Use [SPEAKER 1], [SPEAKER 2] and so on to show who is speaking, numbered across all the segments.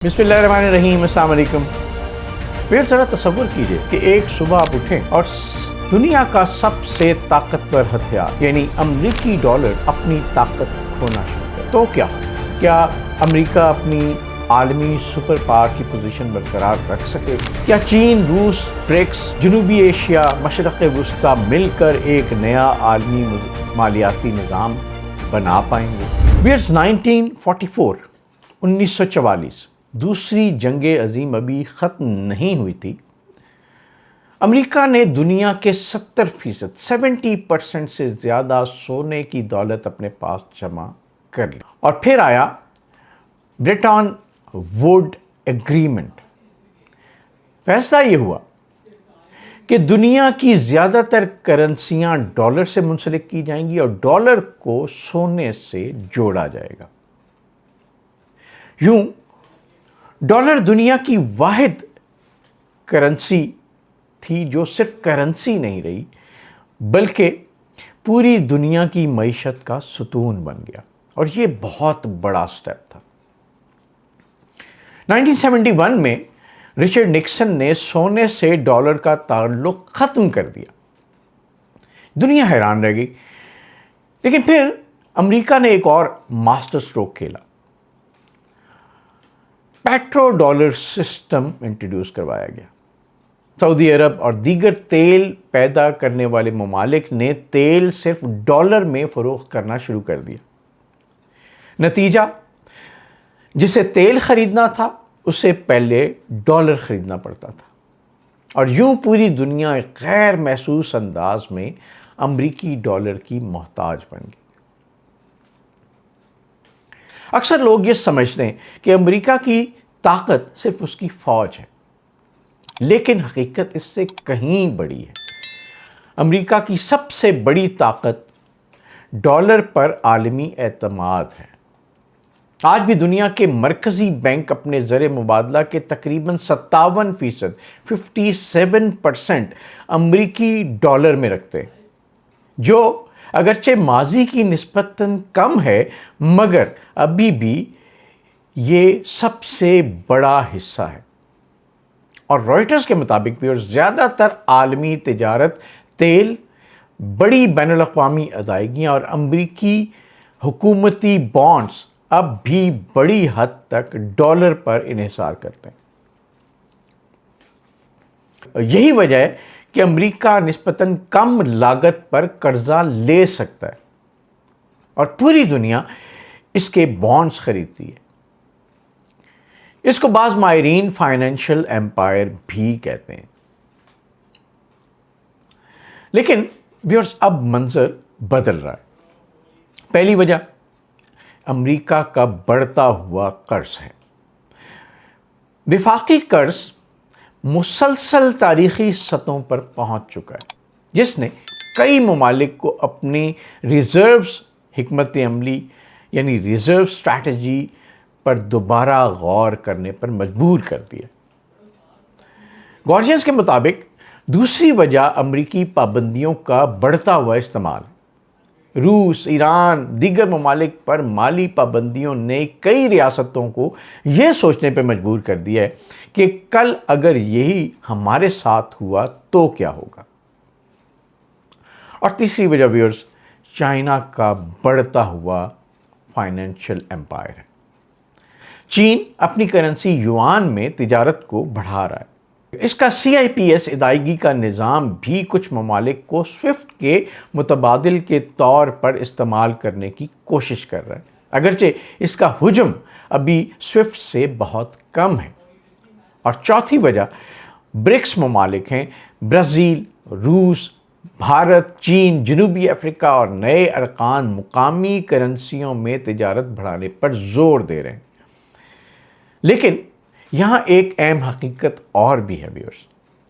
[SPEAKER 1] बिस्मिल्लाहिर्रहमानिर्रहीम, अस्सलाम वालेकुम। फिर ज़रा तसव्वुर कीजिए कि एक सुबह आप उठें और दुनिया का सबसे ताकतवर हथियार यानी अमरीकी डॉलर अपनी ताकत खोना शुरू करे तो क्या अमरीका अपनी आलमी सुपर पावर की पोजीशन बरकरार रख सके? क्या चीन, रूस, ब्रिक्स, जनूबी एशिया, मशरक़ वुस्ता मिलकर एक नया आलमी मालियाती निज़ाम बना पाएंगे? वीयर्स 1944 दूसरी जंग अजीम अभी ख़त्म नहीं हुई थी। अमेरिका ने दुनिया के 70% से ज़्यादा सोने की दौलत अपने पास जमा कर ली और फिर आया ब्रेटन वुड एग्रीमेंट। फैसला ये हुआ कि दुनिया की ज़्यादातर करेंसियाँ डॉलर से मुंसलिक की जाएंगी और डॉलर को सोने से जोड़ा जाएगा। यूं डॉलर दुनिया की वाहिद करेंसी थी जो सिर्फ करेंसी नहीं रही बल्कि पूरी दुनिया की मईशत का सुतून बन गया और ये बहुत बड़ा स्टेप था। 1971 में रिचर्ड निक्सन ने सोने से डॉलर का ताल्लुक ख़त्म कर दिया। दुनिया हैरान रह गई, लेकिन फिर अमेरिका ने एक और मास्टर स्ट्रोक खेला। पेट्रो डॉलर सिस्टम इंट्रोड्यूस करवाया गया। सऊदी अरब और दीगर तेल पैदा करने वाले ममालिक ने तेल सिर्फ डॉलर में फ़रोख्त करना शुरू कर दिया। नतीजा, जिसे तेल ख़रीदना था उसे पहले डॉलर ख़रीदना पड़ता था और यूं पूरी दुनिया एक गैर महसूस अंदाज में अमरीकी डॉलर की मोहताज बन गई। अक्सर लोग ये समझते हैं कि अमेरिका की ताकत सिर्फ उसकी फ़ौज है, लेकिन हकीकत इससे कहीं बड़ी है। अमेरिका की सबसे बड़ी ताकत डॉलर पर आलमी एतमाद है। आज भी दुनिया के मरकज़ी बैंक अपने ज़र मुबादला के तकरीबन 57% 57% अमरीकी डॉलर में रखते हैं, जो अगरचे माजी की निस्बतन कम है मगर अभी भी ये सबसे बड़ा हिस्सा है। और रॉयटर्स के मुताबिक भी ज़्यादातर आलमी तिजारत, तेल, बड़ी बैनुल अक़वामी अदायगियाँ और अमरीकी हुकूमती बॉन्ड्स अब भी बड़ी हद तक डॉलर पर इन्हिसार करते हैं। यही वजह है कि अमेरिका निस्बतन कम लागत पर कर्जा ले सकता है और पूरी दुनिया इसके बॉन्ड्स खरीदती है। इसको बाज़ माहिरीन फाइनेंशियल एम्पायर भी कहते हैं। लेकिन व्यूअर्स, अब मंजर बदल रहा है। पहली वजह अमेरिका का बढ़ता हुआ कर्ज है। विफाकी कर्ज मुसलसल तारीखी सतहों पर पहुंच चुका है, जिसने कई ममालिक को अपनी रिजर्व्स हिकमत अमली यानी रिजर्व स्ट्रैटेजी पर दोबारा गौर करने पर मजबूर कर दिया। गॉर्जियस के मुताबिक दूसरी वजह अमरीकी पाबंदियों का बढ़ता हुआ इस्तेमाल। रूस, ईरान, दीगर ममालिक पर माली पाबंदियों ने कई रियासतों को यह सोचने पर मजबूर कर दिया है कि कल अगर यही हमारे साथ हुआ तो क्या होगा। और तीसरी वजह व्यूअर्स, चाइना का बढ़ता हुआ फाइनेंशियल एम्पायर है। चीन अपनी करेंसी युआन में तिजारत को बढ़ा रहा है। इसका CIPS अदायगी का निज़ाम भी कुछ ममालिक को स्विफ्ट के मुतबादिल के तौर पर इस्तेमाल करने की कोशिश कर रहा है, अगरचे इसका हुजम अभी स्विफ्ट से बहुत कम है। और चौथी वजह ब्रिक्स ममालिक हैं। ब्राज़ील, रूस, भारत, चीन, जनूबी अफ्रीका और नए अरकान मुकामी करेंसियों में तिजारत बढ़ाने पर जोर दे रहे हैं। लेकिन यहाँ एक अहम हकीकत और भी है व्यूअर्स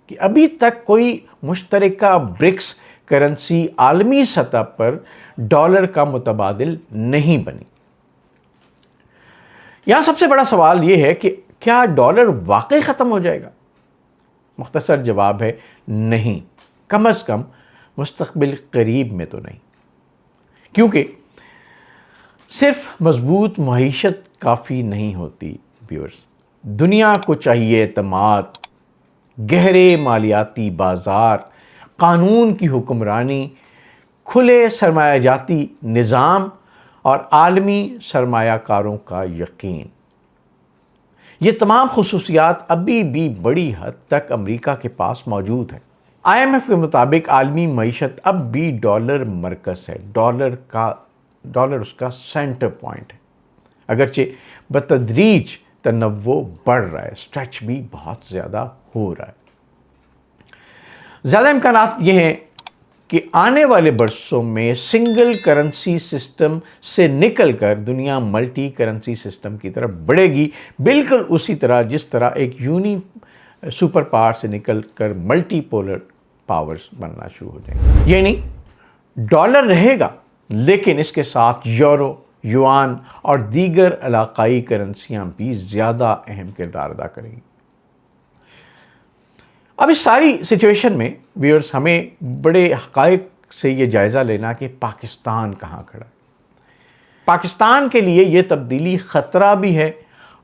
[SPEAKER 1] कि अभी तक कोई मुश्तरका ब्रिक्स करेंसी आलमी सतह पर डॉलर का मुतबादिल नहीं बनी। यहाँ सबसे बड़ा सवाल ये है कि क्या डॉलर वाकई ख़त्म हो जाएगा? मुख्तसर जवाब है नहीं, कम अज़ कम मुस्तक़बिल करीब में तो नहीं, क्योंकि सिर्फ मजबूत मईशत काफ़ी नहीं होती व्यूअर्स। دنیا کو چاہیے اعتماد، گہرے مالیاتی بازار، قانون کی حکمرانی، کھلے سرمایہ جاتی نظام اور عالمی سرمایہ کاروں کا یقین۔ یہ تمام خصوصیات ابھی بھی بڑی حد تک امریکہ کے پاس موجود ہیں۔ IMF کے مطابق عالمی معیشت اب بھی ڈالر مرکز ہے، ڈالر اس کا سینٹر پوائنٹ ہے، اگرچہ بتدریج تنوع بڑھ رہا ہے، اسٹریچ بھی بہت زیادہ ہو رہا ہے۔ زیادہ امکانات یہ ہیں کہ آنے والے برسوں میں سنگل کرنسی سسٹم سے نکل کر دنیا ملٹی کرنسی سسٹم کی طرف بڑھے گی، بالکل اسی طرح جس طرح ایک یونی سپر پاور سے نکل کر ملٹی پولر پاورز بننا شروع ہو جائیں گے۔ یعنی ڈالر رہے گا، لیکن اس کے ساتھ یورو، یوان اور دیگر علاقائی کرنسیاں بھی زیادہ اہم کردار ادا کریں گی۔ اب اس ساری سچویشن میں ویورز ہمیں بڑے حقائق سے یہ جائزہ لینا کہ پاکستان کہاں کھڑا ہے۔ پاکستان کے لیے یہ تبدیلی خطرہ بھی ہے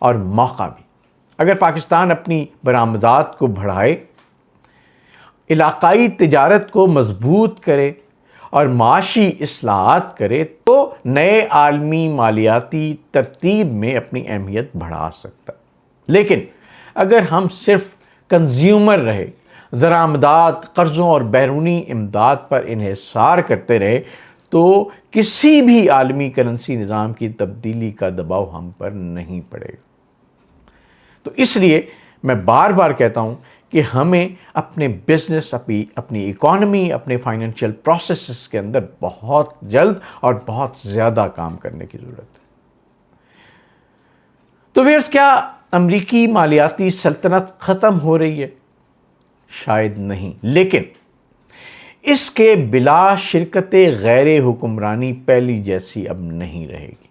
[SPEAKER 1] اور موقع بھی۔ اگر پاکستان اپنی برآمدات کو بڑھائے، علاقائی تجارت کو مضبوط کرے اور معاشی اصلاحات کرے تو نئے عالمی مالیاتی ترتیب میں اپنی اہمیت بڑھا سکتا ہے۔ لیکن اگر ہم صرف کنزیومر رہے، درآمدات، قرضوں اور بیرونی امداد پر انحصار کرتے رہے تو کسی بھی عالمی کرنسی نظام کی تبدیلی کا دباؤ ہم پر نہیں پڑے گا۔ تو اس لیے میں بار بار کہتا ہوں کہ ہمیں اپنے بزنس، اپنی اکانومی، اپنے فائنینشیل پروسیسز کے اندر بہت جلد اور بہت زیادہ کام کرنے کی ضرورت ہے۔ تو ویئرز، کیا امریکی مالیاتی سلطنت ختم ہو رہی ہے؟ شاید نہیں، لیکن اس کے بلا شرکت غیر حکمرانی پہلی جیسی اب نہیں رہے گی۔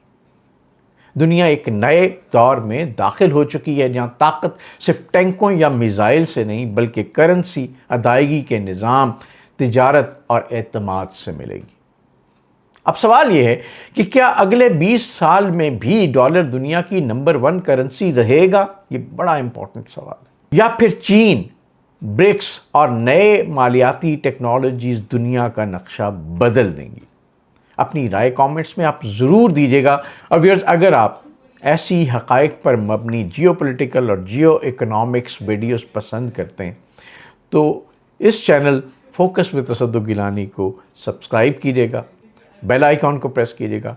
[SPEAKER 1] دنیا ایک نئے دور میں داخل ہو چکی ہے جہاں طاقت صرف ٹینکوں یا میزائل سے نہیں بلکہ کرنسی، ادائیگی کے نظام، تجارت اور اعتماد سے ملے گی۔ اب سوال یہ ہے کہ کیا اگلے 20 سال میں بھی ڈالر دنیا کی نمبر 1 کرنسی رہے گا؟ یہ بڑا امپورٹنٹ سوال ہے۔ یا پھر چین، برکس اور نئے مالیاتی ٹیکنالوجیز دنیا کا نقشہ بدل دیں گی؟ اپنی رائے کامنٹس میں آپ ضرور دیجیے گا۔ اور ویئرز، اگر آپ ایسی حقائق پر مبنی جیو پولیٹیکل اور جیو اکنامکس ویڈیوز پسند کرتے ہیں تو اس چینل فوکس ود تصدق گیلانی کو سبسکرائب کیجیے گا، بیل آئیکن کو پریس کیجیے گا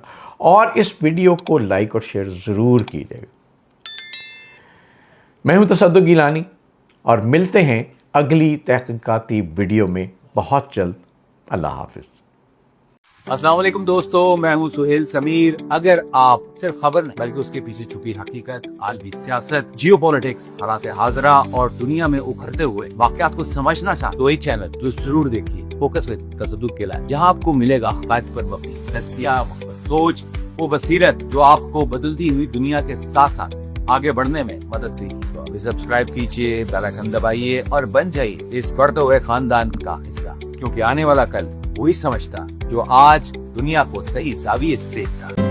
[SPEAKER 1] اور اس ویڈیو کو لائک اور شیئر ضرور کیجیے گا۔ میں ہوں تصدق گیلانی اور ملتے ہیں اگلی تحقیقاتی ویڈیو میں بہت جلد۔ اللہ حافظ۔
[SPEAKER 2] السلام علیکم دوستو، میں ہوں سہیل سمیر۔ اگر آپ صرف خبر نہیں بلکہ اس کے پیچھے چھپی حقیقت، عالمی سیاست، جیو پولیٹکس، حالات حاضرہ اور دنیا میں ابھرتے ہوئے واقعات کو سمجھنا چاہتے تو ایک چینل جو ضرور دیکھیے، فوکس ود تصدق گیلانی، جہاں آپ کو ملے گا حقائق پر مبنی تجزیہ، مثبت سوچ، وہ بصیرت جو آپ کو بدلتی ہوئی دنیا کے ساتھ ساتھ آگے بڑھنے میں مدد دے گی۔ تو ابھی سبسکرائب کیجیے، بیل آئیکن دبائیے اور بن جائیے اس بڑھتے ہوئے خاندان کا حصہ، کیونکہ آنے والا کل وہی سمجھتا جو آج دنیا کو صحیح زاویے سے دیکھتا۔